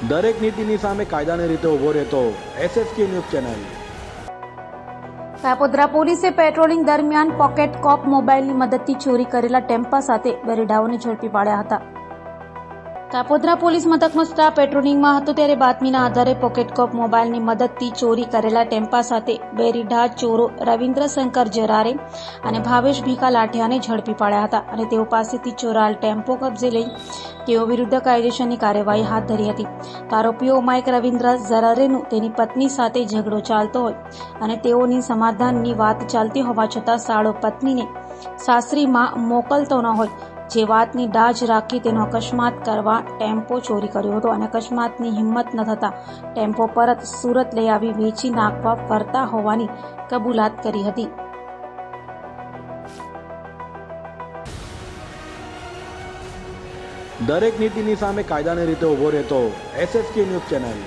દરેક નીતિની સામે કાયદાની રીતે ઊભો રહેતો SSK ન્યૂઝ ચેનલ. કાપોદ્રા પોલીસે પેટ્રોલિંગ દરમિયાન પોકેટ કોપ મોબાઈલની મદદથી ચોરી કરેલા ટેમ્પા સાથે બે રેઢાઓને ઝડપી પાડ્યા હતા. કાપોદ્રા પોલીસ મથકનો સ્ટાફ પેટ્રોલિંગમાં હતો ત્યારે બાતમીના આધારે પોકેટ કોપ મોબાઈલની મદદથી ચોરી કરેલા ટેમ્પા સાથે બે રીઢા ચોરો રવિન્દ્ર શંકર જરારે અને ભાવેશ ભીખા લાઠિયાને ઝડપી પાડ્યા હતા અને તેઓ પાસેથી ચોરાયેલ ટેમ્પો કબજે લઈ તેઓ વિરુદ્ધ કાયદેસરની કાર્યવાહી હાથ ધરી હતી. આરોપીઓમાં એક રવિન્દ્ર જરારેનું તેની પત્ની સાથે ઝઘડો ચાલતો હોય અને તેઓની સમાધાનની વાત ચાલતી હોવા છતાં સાળો પત્નીને સાસરીમાં મોકલતો ન હોય, જે વાતની દાજ રાખી તેનો અકસ્માત કરવા ટેમ્પો ચોરી કર્યો હતો અને અકસ્માતની હિંમત ન થતા ટેમ્પો પરત સુરત લઈ આવી વેચી નાખવા ફરતા હોવાની કબૂલાત કરી હતી. દરેક નીતિની સામે કાયદાની રીતે ઊભો રહેતો SSK ન્યૂઝ ચેનલ.